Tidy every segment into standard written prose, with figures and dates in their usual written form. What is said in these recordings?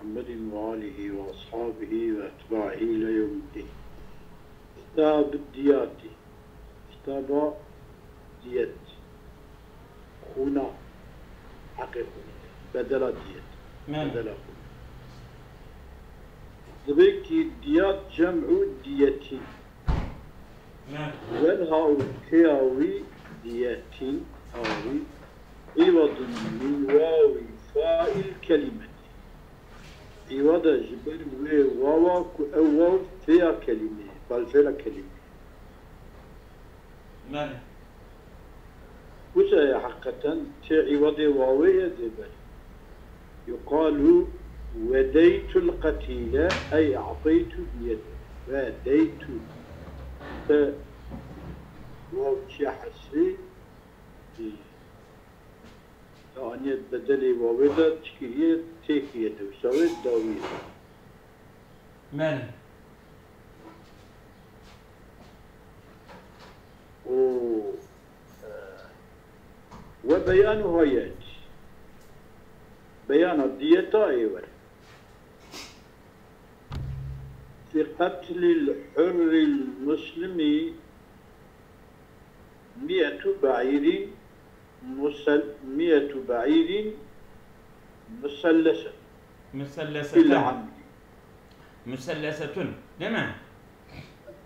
محمد وآله وأصحابه وأتباعه إلى يوم الدين. كتاب الديات، كتاب ديت خونا حقيقي بدل ديت بدل خونا. ذبيك الديات جمع ديتي والهاو كياوي ديتين هاوي عوض من واو فاء الكلمة، عوض جبل واو أو فيها كلمة فالفعل كلمة. ماذا؟ وش حقيقة عوض واوية جبل يقال وديت القتيل أي أعطيت بيده وديت وشي حسي يعني بدلي وودا تشكيلية تيكية وسوي داوية. ماذا؟ وبيانها يأتي بيان الدية أيوة في قتل الحر المسلم 100 بعير 100 بعير مثلثة في العمد مثلثة لما؟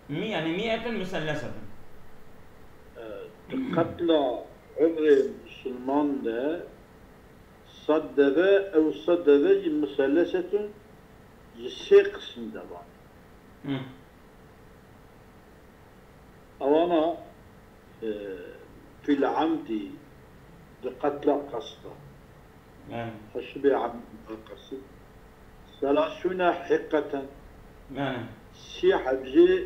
يعني 100 مثلثة. قتل حر مسلمان ده صدفة أو صدفة مثلثة يسيق سندبان. أوانا في العمد لقتل قصدا خشبي عمد قصد 30 حقة سي حبجي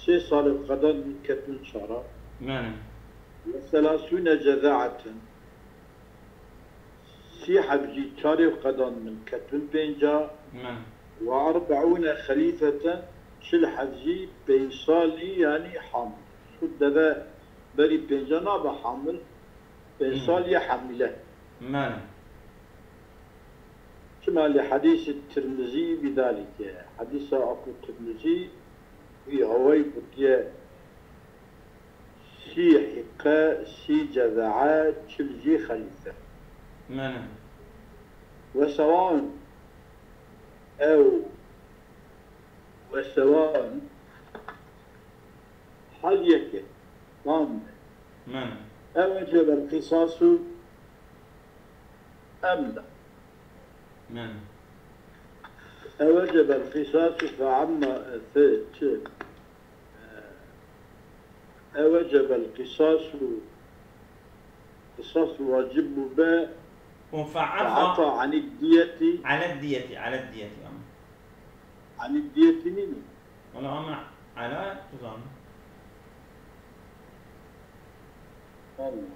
سي صالح قدر من كتن شرع 30 جذاعة سي حبجي تاريخ قدر من كتن بينجا 40 خليفة شل حبجي بيصالي يعني حامل شد ذا بري بينجا نابا حامل بيصالي حاملة كما لحديث الترمذي بذلك. حديث أكو الترمذي في هواي بطيء سي حقا سي جذعات شلجي خليفة وسواء حليك قام أوجب القصاص أم لا؟ أوجب القصاص فعما أوجب القصاص قصاص واجب باء فعفى عن الدية على الدية عن الدية منه ولا أنا على تظام الله.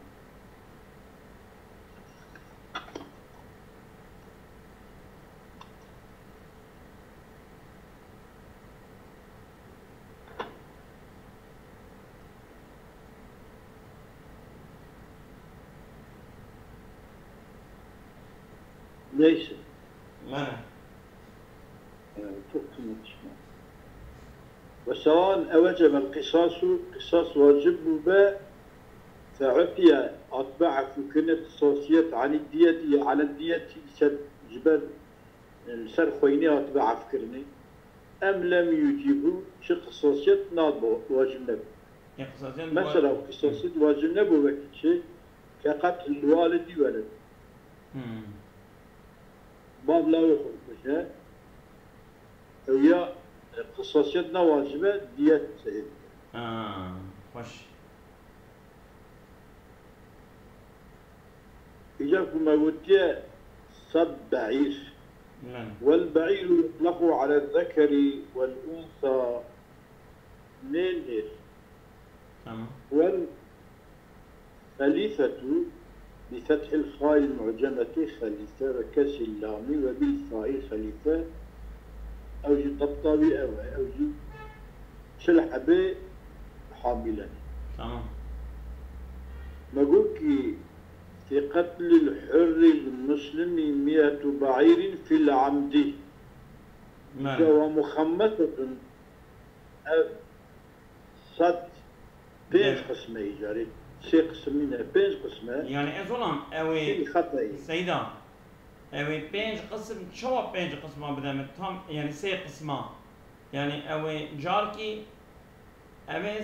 ليس وسواء أوجب القصاص قصاص واجب باء فعفي أتباع فكنة قصاصية عن الدية على الدية جبال سر خويني أتباع فكرني أم لم يجيبوا شي قصاصية ناضبوا واجب نبو مثلا قصاصية واجب نبو شيء كقتل الوالد ولد باب لا يخرج هي قصاصيتنا واجبة دية سيد. خوش. إجاكم أودية صد بعير والبعير يطلق على الذكر والأنثى نيل والخليفة بفتح الخاء المعجمة خليفة وكسر اللام وبالفاء خليفة أوجي طبطابي أوجي حاملا. تمام. نقول كي في قتل الحر المسلم 100 بعير في العمد ومخمسة صد بينج قسمة يجاري سي قسمين بينج قسمة يعني ظلم اوي خطأ سيدا اوي بينج قسم شو بينج قسمة بدل تام يعني سي قسمة يعني اوي جاركي اوي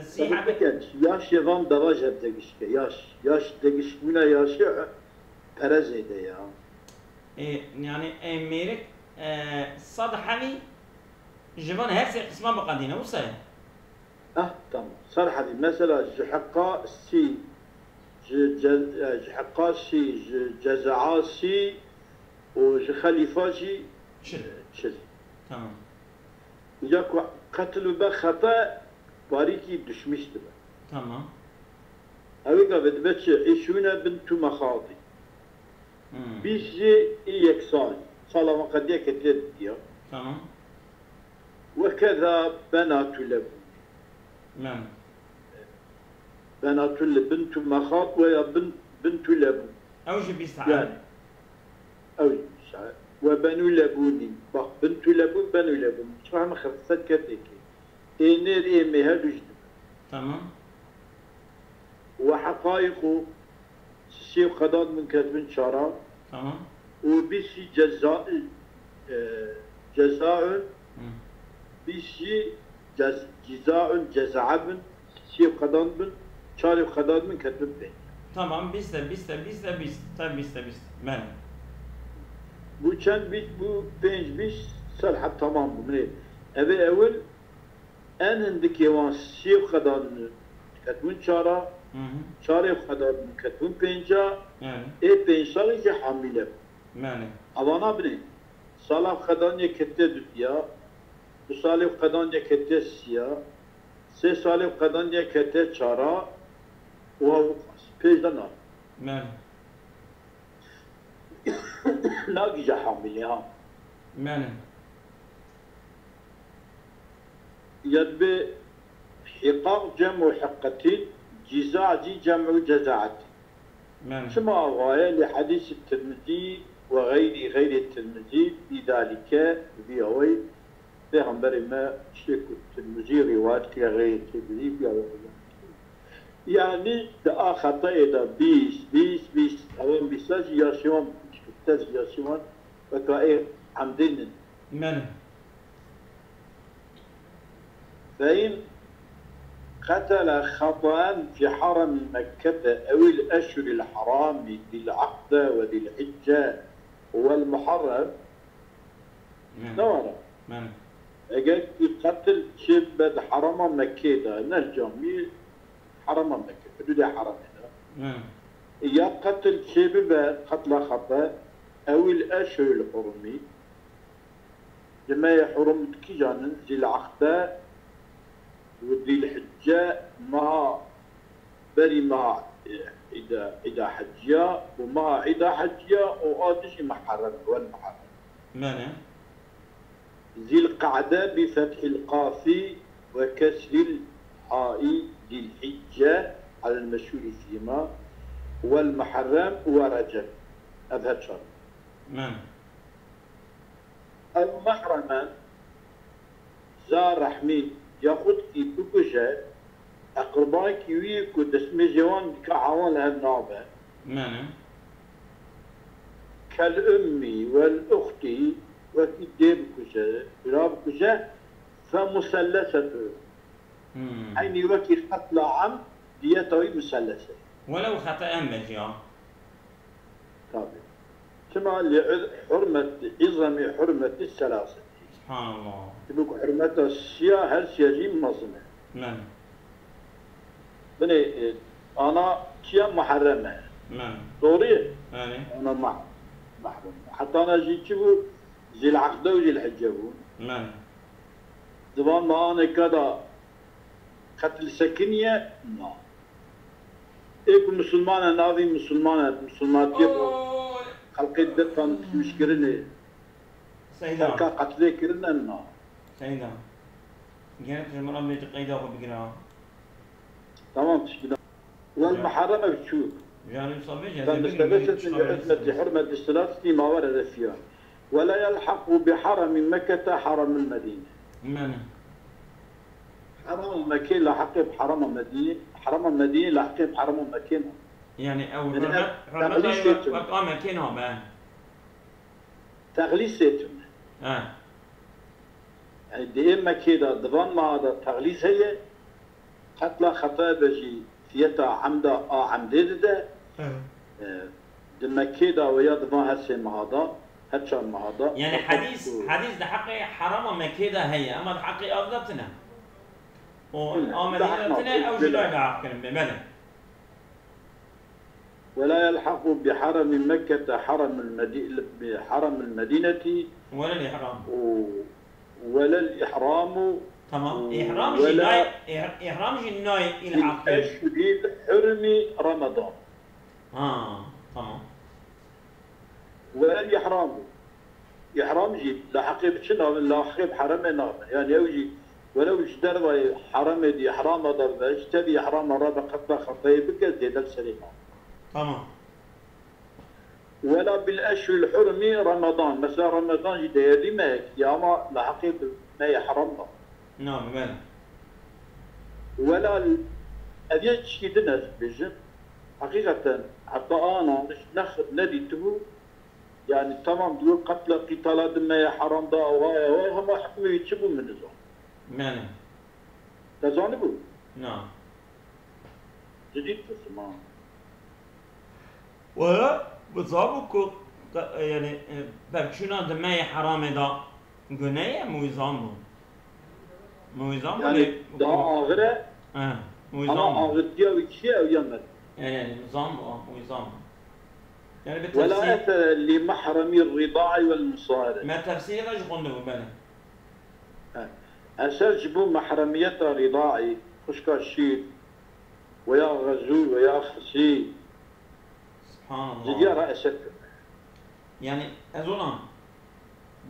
سي حبة ياش يضم درجة دقشكة ياش دقشكونا ياش برزيدة يا يعني ميرك صد حمي جبان هسه قسمة بقدينا وصايا تمام صراحة مثلا جحقا سي جحقا سي جزعا سي وجخليفا جي شل تمام ياكو قتل بخطأ باريكي دشمش دبا تمام اويقا بدبتش عيشونا بنتو مخاضي بيجي يكساني صلاة قد يكتد ديا تمام وكذا بنات لبون نعم بنات بنت مخاض ويا بنت لبون اوجي بيستعاد يعني اوجي بيستعاد وبنو لبوني بنت لبون بنو لبون مش فاهم خفت كتك إنير إيمي هادو جدب تمام وحقائق سيو قداد من كتبن شارع تمام وبيسي جزاء بيسي جزاء جزعبن سيو قداد من شارع قداد من كتبن بين تمام بيستا طيب بيستا ماله bu çend bit bu penç bis salhat tamam bu ne? Eve evvel en hindiki van siv kadarını katbun çara çare kadarını katbun penca pençalı ki hamile. ماله Avana bine salaf kadarını kette dünya bu salaf kadarını kette siya se salaf kadarını kette çara o avukas pejdanar. ماله لاقي حامل ها ماله يدبي حقاق جمع حقتين جزاع دي جمع جزاعتين ماله ثم غاية لحديث الترمذي غير الترمذي بذلك بيوي پیغمبر ما شيخ الترمذي رواية غير الترمذي يعني دا خطأ دا 20 اوان بيساج ياشيوان تزياشيوان وكاير عمدين ماله فإن قتل خطأ في حرم مكة أو الأشهر الحرام ذي العقد وذي الحجة والمحرم نورا أجل قتل شبه حرم مكة ده نرجمي حرم مكة حدود حرم يا قتل شبه قتل خطأ أو الأشهر الحرمي لما يحرم كيجان ذي العقد وذي الحجة مع بري مع إذا حجيا ومع إذا حجيا وآتش محرم والمحرم ماذا؟ ذي القعدة بفتح القاف وكسر الحاء ذي الحجة على المشهور فيما والمحرم ورجب هذا شرط المحرم زار رحمين ياخد كي بكجة أقربان كيوي كود اسمه جوان كعوان هالنابة كالأم والأخت وكي ديب كجة براب كجة فمثلثة حين وكي قتل عم ديتوي مثلثة ولو خطأ مجيا طبعا كما لحرمة عظم حرمة الثلاثة سبحان الله تبقى حرمة السيا هل سياجي منظمة نعم بني أنا كيا محرمة نعم دوري يعني أنا محرم حتى أنا جيت شوفوا زي العقدة وزي الحجة نعم زمان ما أنا كذا قتل سكنية ما إيه مسلمانة ناوي مسلمات يبغوا خلقي دتان مشكلة سيدا قتلي كرنا النار سيدا جانت المرأة اللي تقيدها وبقراها تمام تشكيلة والمحرمة بتشوف جانب صبي فمستلزمة لعزمة حرمة الثلاثة ما ورد فيها ولا يلحق بحرم مكة حرم المدينة. معنى حرم مكة لحق بحرم المدينة، حرم المدينة لحق بحرم مكة. يعني أو حرمة وقع مكانها بقى تغليساتهم. يعني دائما كده ضمن ما هذا التغليس هي قتل خطأ بجي فيتا عمدا عمدة دم كده ويا ضمن هالسم هذا هالشان هذا. يعني حديث ده حقي حرام مكيدة هي أما ده حقي أفضلتنا. مدينتنا أو جلوي بعقل بمعنى. ولا يلحق بحرم مكة حرم المدينة ولا الإحرام ولا الإحرام. تمام. إحرام جناي إلى عقل. أشهر حرم رمضان. تمام. ولا الإحرام إحرام جيب لحق بشنو لحق بحرم يعني أوجي ولو اشترى حرم دي إحرام ضرب اشتري إحرام رابع قطع خطية بقى زيد السليمة. تمام. ولا بالأشهر الحرم رمضان مثلا رمضان جدا يدي ما ياما لحقيب ما يحرمنا. نعم بلى. ولا أبيت شيء دناس بيجن حقيقة حتى أنا مش ناخذ نديته يعني تمام دول قتل قتالات ما يحرم ده أو هاي هم حكموا يتشبوا من النظام. معنى. تزانبوا. نعم. جديد تسمع. ولا بتصابوا يعني برشونا دماء حرام دا جناية مويزامو يعني دا آخره مويزامو أنا آخرتيا وكشيا ويمت يعني نظام مويزامو يعني بالتفسير ولا أثر لمحرم الرضاع والمصاهرة ما تفسير ايش قلنا بله أساس جبوا محرمية رضاعي خشكا الشيء ويا غزو ويا خسي سبحان الله زيارة أسد يعني أظن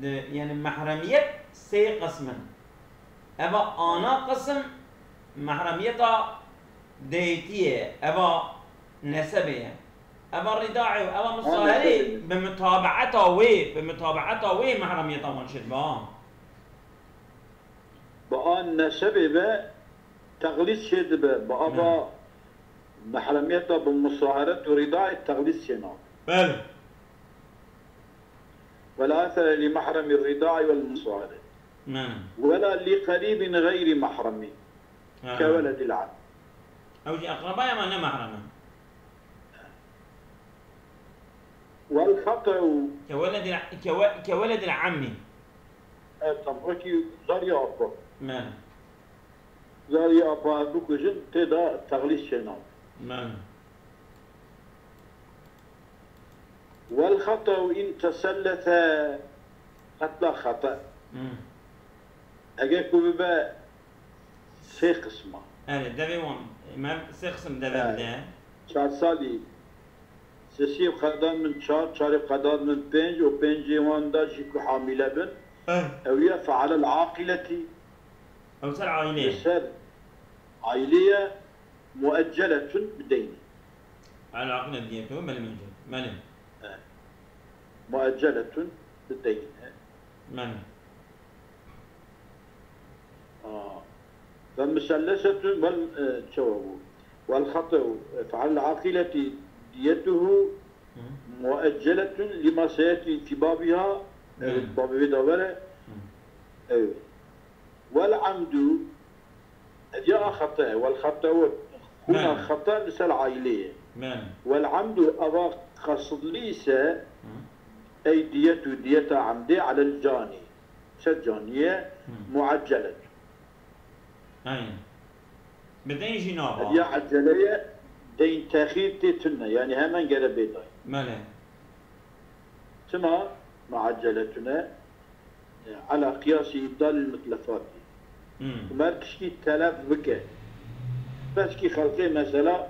يعني محرمية سي قسما أبا أنا قسم محرمية ديتية أبا نسبية أبا رضاعي وأبا مصاهري بمتابعته وي محرمية وانشد بقى نسبي بقى تغليس شد بقى محرميته بالمصاهرة ورضاعي التغليس هنا. بله. ولا أثر لمحرم الرضاع والمصاهرة. ولا لقريب غير محرم كولد العم. أوجي أقرباء ما محرمة. والخطأ كولد العم. تمركي زاري أبا. نعم. زاري أبا بكوجن تدا تغليس هنا. نعم. والخطأ إن تسلث قتل خطأ. أجاكو ببا سي قسمة. دبي وان ما سي قسم دبي بدا. شاد سالي سيسيب قدام من شارب قدام من بنج وبنجي وان دا جيكو حاملة بن. أو يفعل العاقلة. أو سر عائلية. سر عائلية مؤجلة بدين. على العقل ديته ملم. مؤجلة بالدين. ملم. فالمثلثة والخطأ فعلى العاقلة ديته مؤجلة لما سيأتي في بابها باب بدورة. والعمد جاء خطأ والخطأ هنا خطأ مثل عائلية. والعمد أبا قصد ليس أي دية عمدي على الجاني سجانية معجلة. بدين جنابه. هي عجلية دين تأخير تتنا يعني همان قال بيضاي. ماله. ثم معجلتنا على قياس إبدال المتلفات. وما تشكي تلاف بك. بس كي خلقي مسألة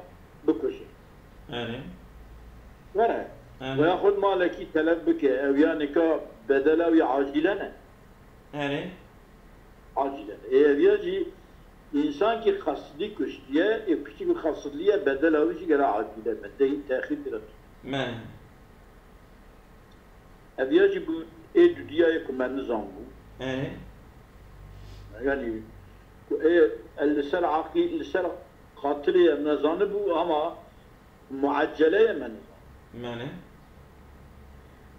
بكشي. ورا. ويأخذ مالكي تلاف بك أو يعني بدلا ويعاجلنا. عاجلة. إيه بيجي إنسان كي قصدي كشتيا يكشتي بخصد ليه بدل أو شيء قال عاقلة مدين تأخير ترى من هذا يجب دنيا يكون ما نظامه يعني اللسان عقيل اللسان خاطري نظامه أما معجلة من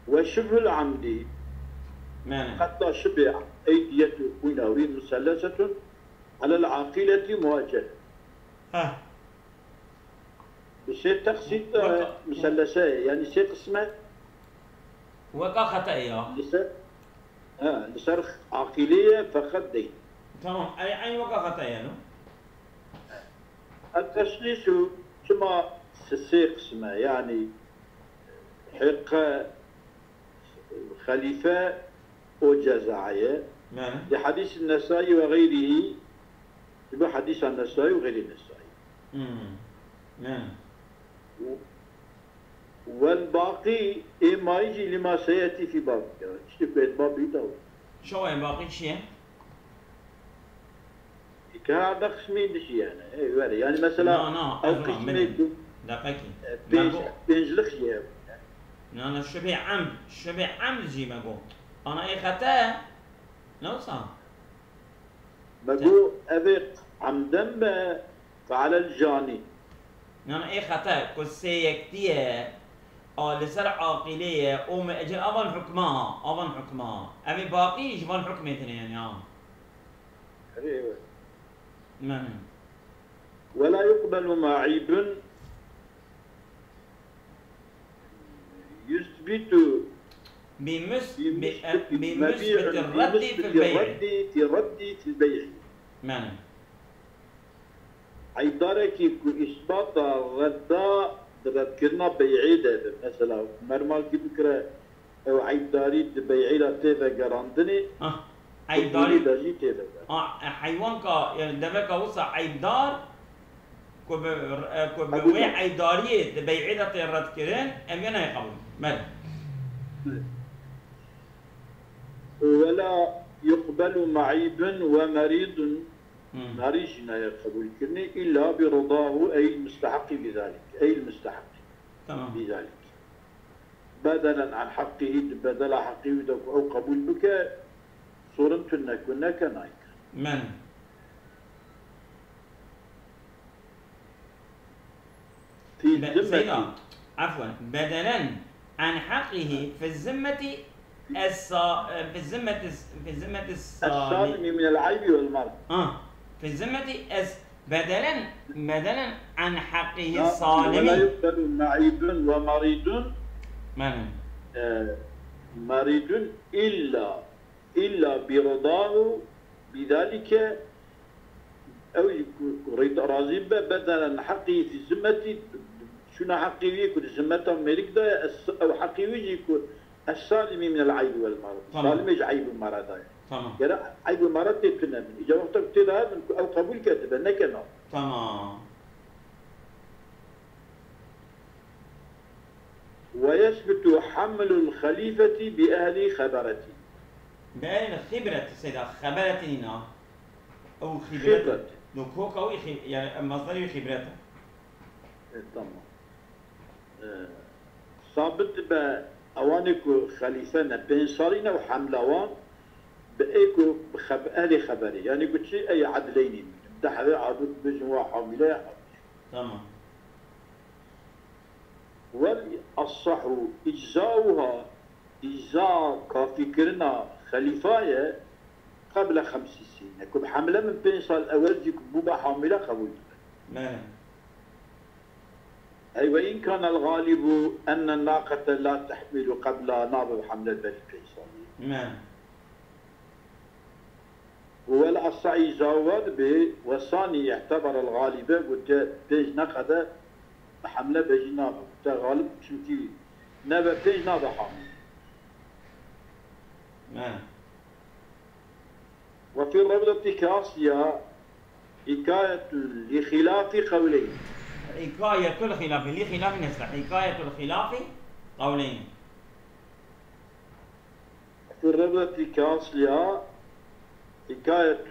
والشبه العمدي حتى شبه أيدية كوناوين مثلثة على العاقلة مواجهة بشيء تقصيد مثلثة يعني شيء قسمه وكا خطأ لسان عقلية فقط دين تمام أي وكا خطأ يعني التشخيص كما سيق اسمه يعني حق خليفة وجزاعية لحديث النسائي وغيره يبقى حديث النسائي وغير النسائي والباقي ما يجي لما سيأتي في باب اشتبه باب يدور شو باقي شيء؟ كهذا قسمي بشي يعني مثلا أو قسمي دقيقة بينجلخ شيء أنا شبه عمد جي ماقو أنا إيه خطأ نوصل ماقو أبيق عمدا فعلى الجاني أنا إيه خطأ كسيكتية لسر عاقلية أو أجل أبن حكمها أبي باقي جبان حكمة يعني ولا يقبل معيب يثبت بمثبت الرد في البيع عيدارك إثبات الرد كنا بيعيدة مثلا مرمال كي بكرة أو عيداري بيعيدة تيفا قراندني عيداري داجي تيفا حيوان كا يعني دمك وصع عيدار كوبوي عيدارية بيعيدة تيرد كرين أمينا يقبل مال ولا يقبل معيب ومريض ناريجنا يقبل كرني إلا برضاه أي المستحق بذلك أي المستحق بذلك بدلا عن حقه بدل حقه أو قبول بك صورتنا كنا كنايك في الذمة عفوا بدلا عن حقه في الذمة في الذمة السالم من العيب والمرض في الذمة بدلا عن حقه الصالم ولا يقبل معيب ومريض مريض إلا برضاه بذلك أو يكون راضي بدلا عن حقه في الذمة شنو حقه يكون الذمة ملك ده أو حقه يكون السالم من العيب والمرض السالم يجي عيب المرض تمام يرى عيب المرض تبتنا من إذا وقت ابتداء أو قبول كاتب نكنا تمام ويثبت حمل الخليفة بأهل خبرته بأهل خبرة سيدا خبرتنا أو خبرة هو قوي يعني مصدر خبرته تمام ثابت بأوانك خليفة بين صارين وحملوان بأيكو أهل خبري يعني قلت شيء أي عدلين دحذا عدد بجوا حاملة تمام والأصح إجزاؤها إجزاء كفكرنا خليفاية قبل 5 سنين كب حملة من بين صار الأول دي كبوبة حاملة قبول نعم أي وإن كان الغالب أن الناقة لا تحمل قبل نابض حملة بني قيصر نعم والأصح يزود به والثاني يعتبر الغالبة قلت بيج نقدة حملة بيج نابض غالب شمتي نابض بيج نابض حامل نعم وفي الربطة كاسية حكاية لخلاف قولين حكاية الخلاف لخلاف نسبة حكاية الخلاف قولين في الربطة كاسية حكاية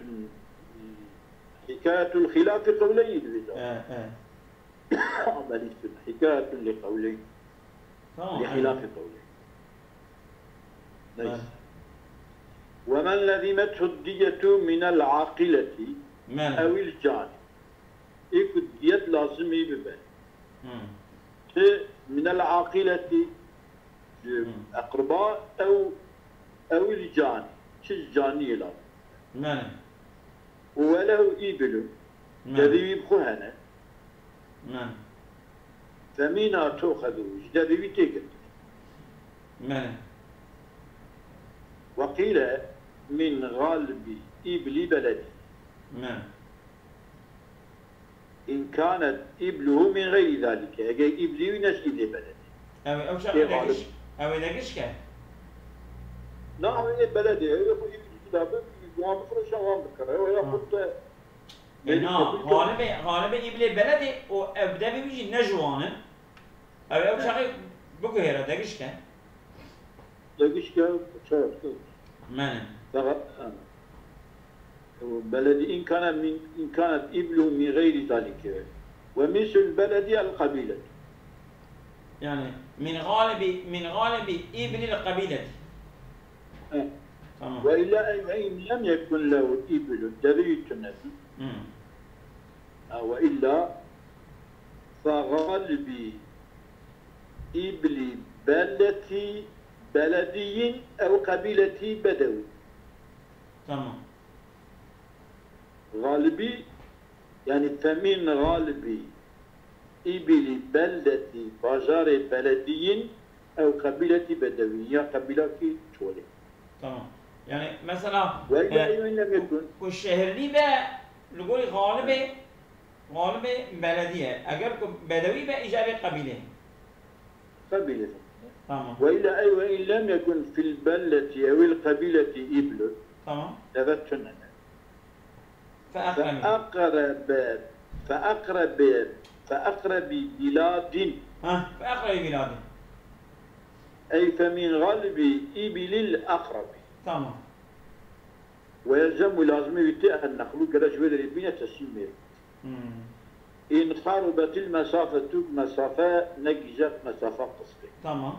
حكاية الخلاف قولين الوزارة عملي السنة حكاية لقولين لخلاف قولين ليس. ومن لزمته الدية من العاقلة أو الجاني يكون الدية لازم يبان من العاقلة أقرباء أو الجاني شو الجاني لازم ولو إبل الذي يبخهنا فمنها تأخذ الذي يتقدر وقيل من غالب إبل بلدي إن كانت إبله من غير ذلك أجي إبلي ونسي ذي بلدي أو شغل أو لقش كه لا هو بلدي هو يأخذ كتابه وعم فرش وعم بكره ويأخذ غالب إبلي بلدي وأبدأ بيجي نجوانه أو شغل بقهره لقش كه لقش كه شو بلدي إن كانت إبله من غير ذلك ومثل البلد القبيلة يعني من غالب إبل القبيلة وإلا أن لم يكن له إبل دريت النبي وإلا فغالب إبل بلدي أو قبيلة بدوي تمام غالبي يعني فمن غالبي إبل بلدة بجار بلدي أو قبيلة بدوية قبيلة تولي تمام يعني مثلا وإذا لم يكن والشهر لي بقى نقول غالبي بلدية أجر بدوي بقى إجابة قبيلة تمام وإلا أي وإن لم يكن في البلدة أو القبيلة إبل تمام تبتنا فأقرب بلاد فأقرب بلاد أي فمن غالب إبل الأقرب تمام ويلزم لازم يتأهل النخل كذا شوية ربنا تسمير إن خربت المسافة مسافة نجزت مسافة قصر تمام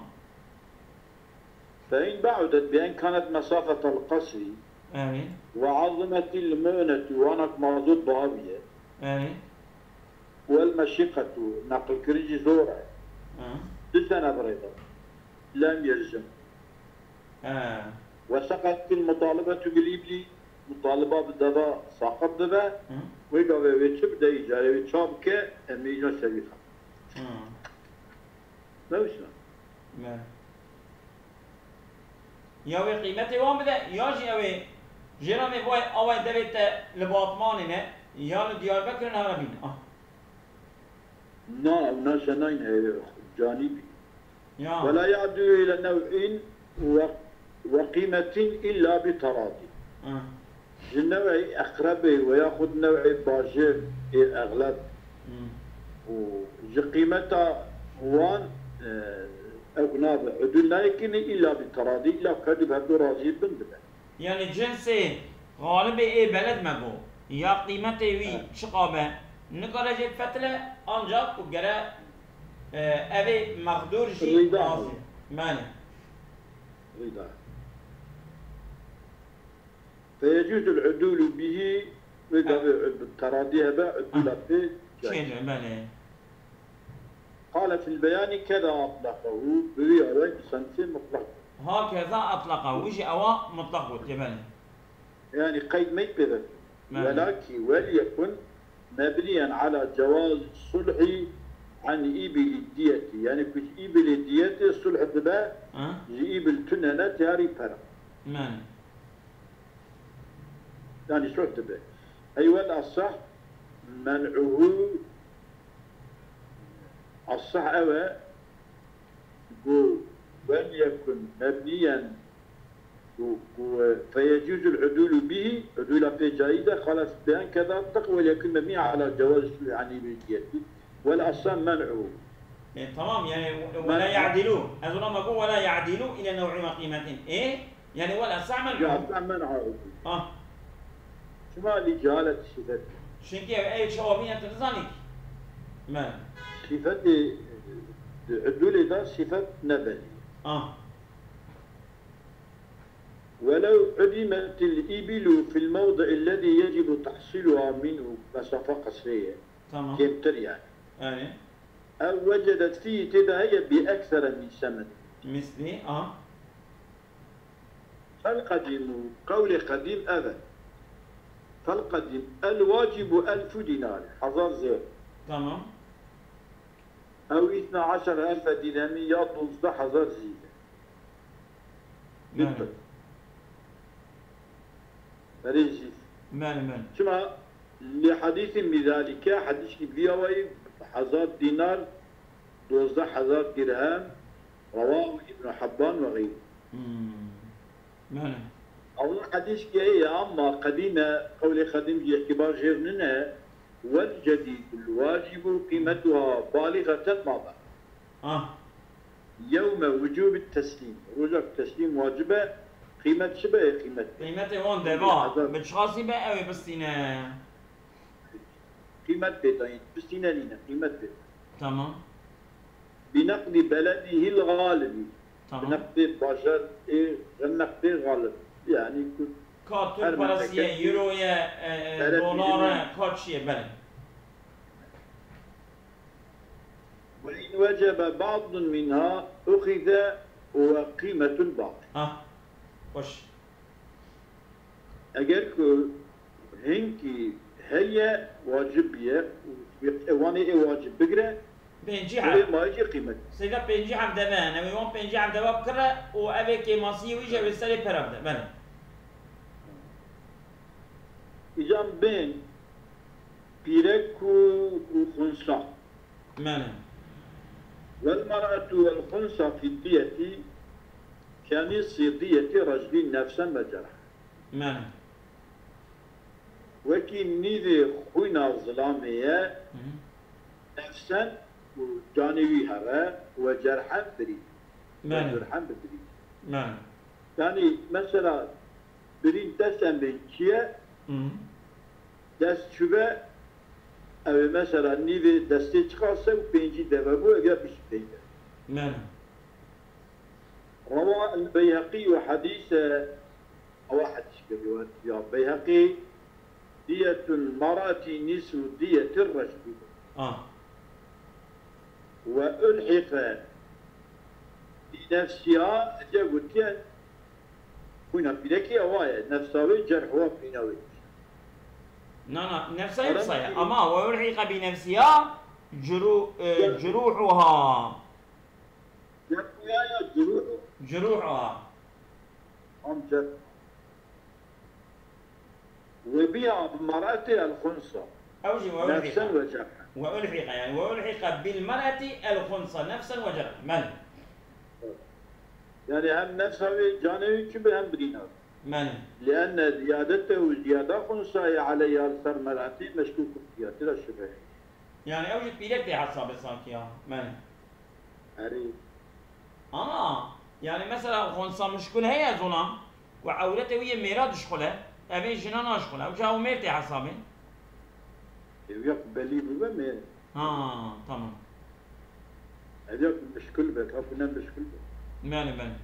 فإن بعدت بأن كانت مسافة القصر وعظمت المؤنة وانك موجود بابية والمشقة نقل كريجي زورة تسنة بريدة لم يلزم وسقط المطالبة بالإبلي مطالبة بالدبا ساقط دبا ويقوى ويتشب دا إجارة ويتشابك أمينو سبيخة ما وشنا ياوي قيمتي وان بدا ياجي اوي جيراني بواي اوي دبيت لباطمانينه يا ديار بكر نهاربين نعم ناشنين جانبي ولا يعدو إلى نوع وقيمة إلا بتراضي النوع أقرب ويأخذ نوع باجر أغلب وقيمته وان أغناب عدول لا يمكن إلا بالتراضي إلا كذب هدو راضي بندبه يعني جنسي غالب إيه بلد مقو يا قيمته وي شقابة نقرأ جيب فتلة أنجاق وقرأ أبي مقدور شيء راضي ماني رضا فيجوز العدول به بالتراضي هذا عدول به شيء ماني قال في البيان كذا أطلقه برواية سنتين مطلق هكذا أطلقه ويجي أواء مطلق جبل يعني قيد ما يبذل ولكن وليكن مبنيا على جواز الصلح عن إبل الدية يعني كش إبل الدية الصلح دبا إبل تنانا تاري فرق يعني شو دبا أيوة الصح منعه الصح أوى وليكن مبنيا فيجوز العدول به عدول في جيدة خلاص بيان كذا وليكن مبني على جواز يعني بالدية والأصل منعه تمام يعني ولا يعدلون أظن ما أقول ولا يعدلون إلى نوع وقيمة إيه يعني ولا صح منعه منعه شو ما لجهالة الشدة شنكي اي شوابين تنزاني من صفة عدول ده صفة نبلي ولو عدمت الإبل في الموضع الذي يجب تحصيلها منه مسافة قصرية تمام كمتر يعني أي أو وجدت فيه تداعي بأكثر من ثمن مثلي فالقديم قول قديم أبد فالقديم الواجب 1000 دينار حضر زين تمام أو 12,000 درهم يا 12,000 زيادة بالضبط فريزي من شما لحديث بذلك حديث بيوي 1000 دينار 12,000 درهم رواه ابن حبان وغيره من أول حديث كي أما قديمة قول قديم باعتبار غيرنا والجديد الواجب قيمتها بالغة ما بعد يوم وجوب التسليم رجع التسليم واجبة قيمة شبه قيمته وان دبا بتشخاصي بقى أوي بستينا قيمة بيتين بستينا لنا قيمة بيت تمام بنقد بلده الغالب تمام بنقد باشر النقد الغالب يعني كل كاتو براسية يورويا دولار كاتشية بله وإن وجب بعض منها أخذ وقيمة البعض خوش اگر هنكي هي واجبية واني واجب بقرا بينجي عم ما يجي قيمة سيدا بينجي عم دمان ويوم بينجي عم دوا بكرة وأبي كيماسي ويجي بيستري برابدا بله إجام بين بيرك وخنصة ماله والمرأة والخنصة في الدية كان يصير دية رجل نفسا وجرح ماله وكي نيذي خوينا ظلامية نفسا وجانوي هرا وجرحا بريد ماله وجرحا بريد ماله يعني مثلا بريد دستن بينكية دست شبه او مثلا نيذي دستي تخاصة وبينجي دفابو اگر بشتين ماله روى البيهقي وحديث أو حديث كبير يا بيهقي دية المرأة نصف دية الرجل وألحق بنفسها جاوتيا هنا بلكي أوايا نفسها جرحها بنوي لا نفسها يفصيح أما وألحق بنفسها جروحها جروحها أمجد وبيع بمرأة الخنصة أوجي نفسا وجرحا وألحق يعني وألحق بالمرأة الخنصة نفسا وجرحا من يعني هم نفسها جانبي شبه هم بدينا من لأن زيادته زيادة خنصة عليها الثر مرأتي مشكوك فيها ترى شبه يعني أوجد بيلك حساب الصانكيا من أريد يعني مثلا خنصة مشكل هي ظلام وعورته ويا ميراد شخله أبي جنان شخله أو جاو ميرتي حسابي يقبلي بمن تمام هذاك مشكل بك أبنا مشكل بك من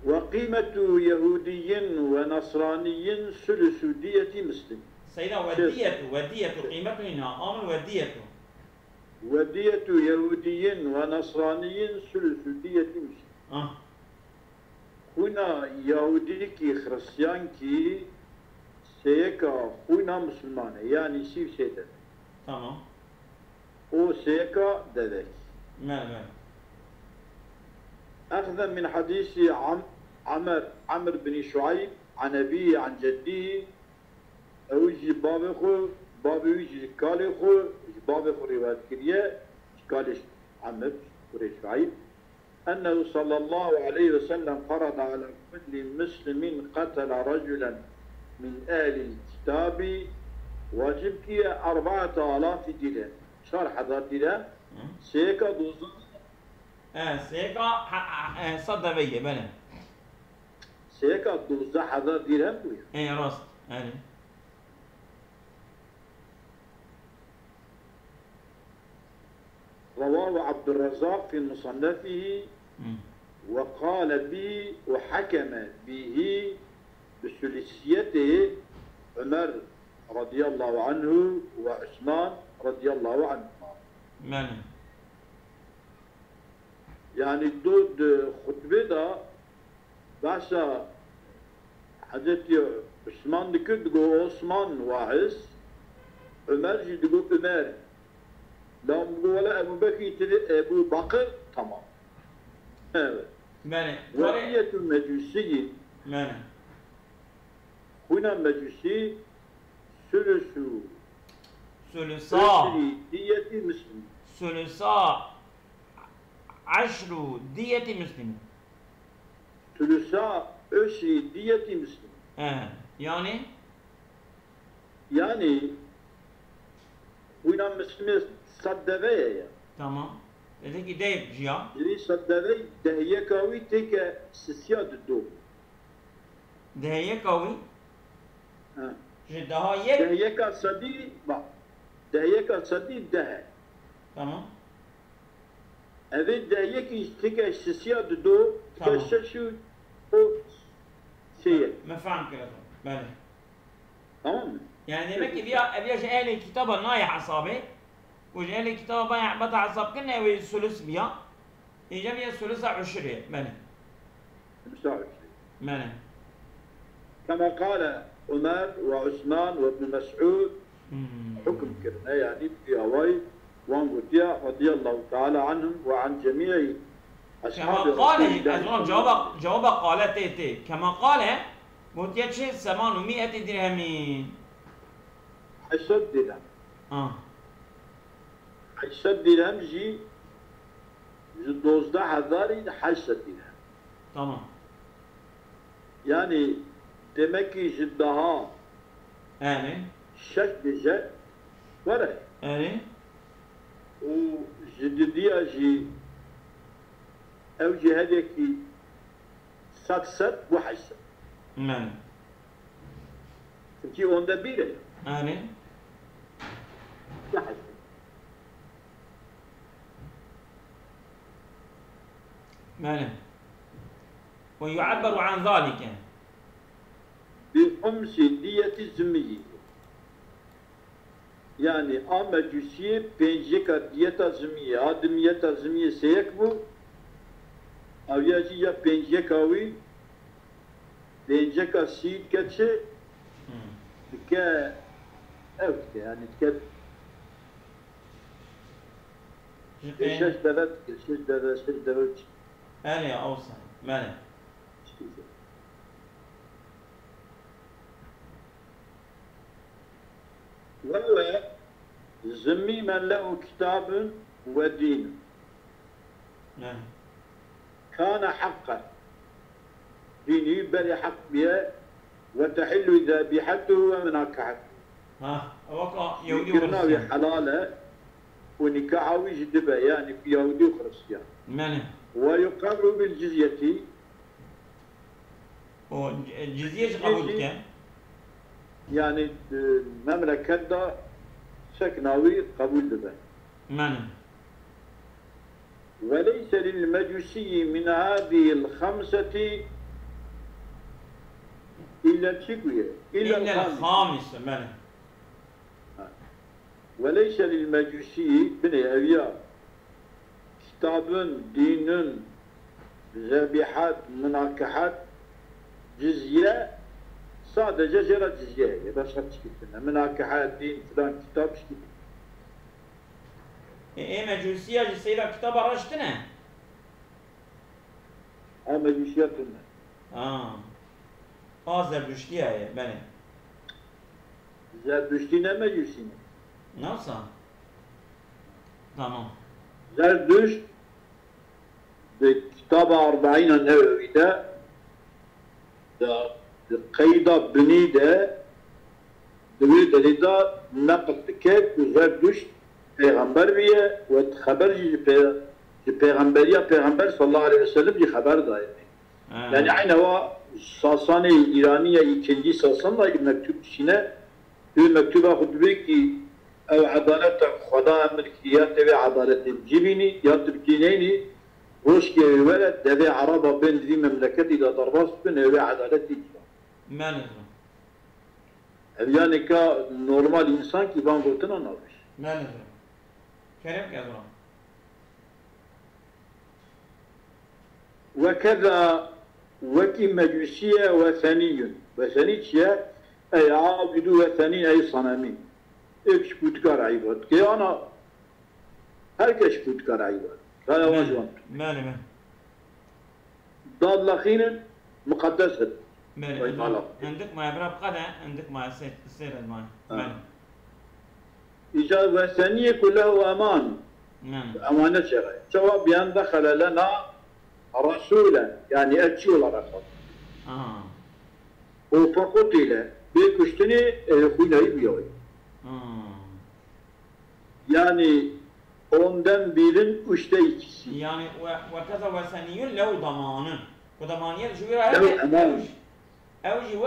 وقيمة يهودي ونصراني ثلث دية مسلم سيدنا ودية قيمته هنا أمر ودية يهودي ونصراني ثلث دية مسلم هنا يهودي كي خريستيان كي سيكا هنا مسلمان يعني سيف سيدة تمام او سيكا دذك من أخذا من حديث عمر بن شعيب عن أبيه عن جديه أوجي بابي ويجي كاليخو بابخو رواية كريه كاليش عمر بن شعيب أنه صلى الله عليه وسلم فرض على كل مسلم قتل رجلا من أهل الكتاب واجب كي 4000 درهم شرح هذا درهم سيكا دوزن سيكا صدبية بله سيكا 12,000 درهم بويا راست يعني عبد الرزاق في مصنفه وقال به وحكم به بثلاثيته عمر رضي الله عنه وعثمان رضي الله عنهما. بله. يعني دود خطبه دا باشا حضرتي عثمان دكو عثمان واعز عمر جدو عمر لو ولا ابو بكر ابو بكر تمام. Evet. بله. وهي المجوسي. بله. هنا مجوسي ثلث ثلثا دية مسلم. ثلثا 10 دية مسلم. ثلثا 10 دية مسلم. يعني هنا مسلم صدقية. تمام. لذلك دايب جيا. يعني صدقي دهية كاوي تيك سياد الدو. دهية كاوي. جدها يك. دهية كصدي با. دهية كصدي ده. تمام. Evet dehye ki teke siyah do Tamam. şu o şey. ما فهم كده. بله. Tamam mı? يعني demek ki bir ehli kitaba nayah asabi وجه ehli kitaba bayağı bata asab kene ve sulus biya İyice bir sulusa aşırı beni. مساعد. بله. كما قال عمر وعثمان وابن مسعود حكم كرنا يعني في هواي وان قتيا رضي الله تعالى عنهم وعن جميع كما قال أجمع جواب قال تي كما قال قتيا شيء 800 درهم حسد درهم حسد درهم جي 12,000 حسد درهم. Tamam. Yani demek ki daha şek bize var ya. O jiddiye ji ev cihedeki satsat bu haysat. Çünkü onda biri. Bu haysat. ويعبر عن ذلك بخمس دية الزمية. Yani amecüsiye penceka diyeta zimiye, adımiyeta zimiye seyek bu. Avyacı ya pencekavi, penceka siyit geçe, ke evet yani ke şeş devet. أنا أوصل ماله وهو زمي من له كتاب ودين كان حقا ديني بل حق بها وتحل ذبيحته ومناكحته وقع يهودي وكرناوي حلاله ونكاحه يجدبه يعني في يهودي وخريستيان ويقر بالجزية الجزية قبول كان يعني مملكة دا سكناوي قبول به وليس للمجوسي من هذه الخمسة إلا الشكوية إلا الخامسة وليس للمجوسي بني أبيار كتاب دين ذبيحات مناكحات جزية sadece jera cizye ya başka çıkıntına münakahat din filan kitap işte. Mecusiye cizyeyle kitap araştı ne? Mecusiyetin ne? Zerdüştiye ya beni. Zerdüşti ne mecusi ne? Nasıl? Tamam. Zerdüşt kitab-ı Arba'in-i Nevevi'de قيدا بنيدة دويد لدا نقل كيف زردشت پیغمبر بیه و خبر پیغمبریه پیغمبر صلی الله علیه وسلم جی خبر داره yani aynı o Sasani İraniye ikinci Sasan'la mektup içine bir mektuba hutbe ki أو عدالة خدا ملكيات تبع عدالة الجبيني يا تبكينيني وش ولد تبع عربة بين ذي مملكة إذا ضربت بين تبع عدالة الجبيني. ما نظر. يعني كنورمال إنسان كي بان قلتنا نابش. ما نظر. كريم كذا. وكذا وكي مجوسية وثني وثني أي عابد وثني أي صنمي. إيش بوتكار عيبات كي أنا هركش بوتكار عيبات هذا واجب ما ضاد لخين مقدسة عندك ما يبرا بقدة عندك ما سير الماء إجا وثنية كله أمان أمانة شرعية سواء بأن دخل لنا رسولا يعني أتشول رسول وفقتل بكشتني خونا يبيوي يعني ondan birin üçte ikisi. Yani ve kaza ve seniyün lev damanın. Bu damaniyet şu bir evci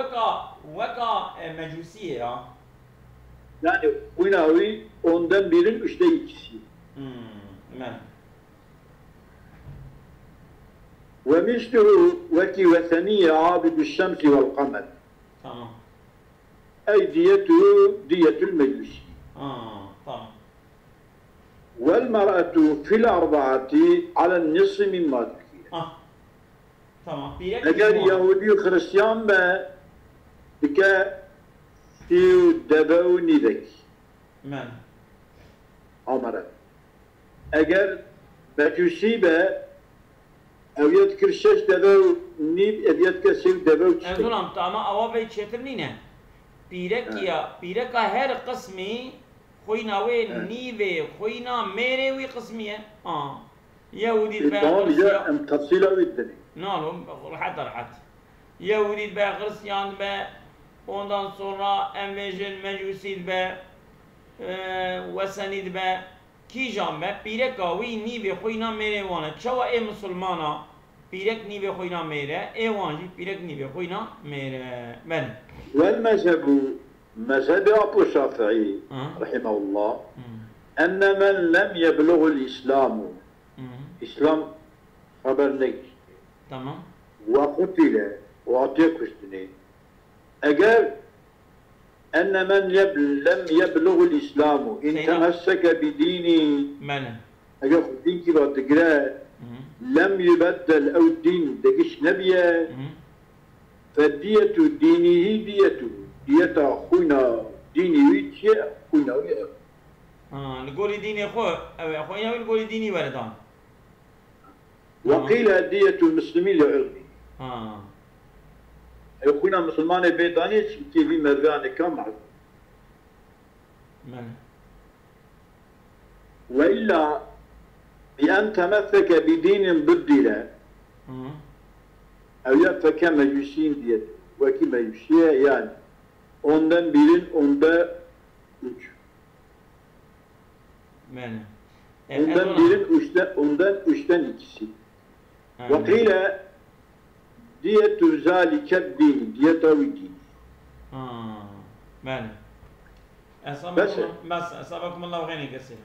veka mecusiye ya. Yani huynavi ondan birin üçte ikisi. Ve misluhu veki ve seniyye abidu şemsi vel kamer. Tamam. Ey diyetuhu diyetül mecusi. Tamam. والمرأة في الأربعة على النصف مما ذكر. تمام. أجل يهودي وخريستيان بك تيو دبوني ذك. من. أمرا. أجل مجوسي أو يذكر شش دبو نيب أبيت كسيو دبو. أقولهم تمام أوابي تشترنينه. بيركا هر قسمي خوينا وين نيفي خوينا ميري وي قسمية يهودي الباقي تفصيله ويدني نالهم راحت يهودي الباقي خريستيان الباقي ondan sonra envejel mecusi الباقي وثني الباقي كيجان بقى بيرك وي نيفي خوينا ميري وانا تشوا اي مسلمانا بيرك نيفي خوينا ميري اي وانجي بيرك نيفي خوينا ميري من والمذهب مذهب أبو الشافعي رحمه الله أن من لم يبلغ الإسلام إسلام خبر نجد تمام وقتل وأعطيك كشتني أجل أن من لم يبلغ الإسلام إن تمسك بديني أجل دين كبا تقرأ لم يبدل أو الدين دقش نبيه فالدية دينه ديته ديتا خونا ديني ويتشي خونا ويا نقول ديني خويا نقول ديني وردان وقيل دية المسلمين لعرضي خونا مسلمان بيداني كي في مرغان كام وإلا بأن تمسك بدين بدل أو يفك مجوسين ديته وكي مجوسية يعني ondan birin onda üç. Ondan birin üçten ikisi. Vakile diyetü zâlike din, diyetavi din. Bas, asabakum Allah ve gani kesir.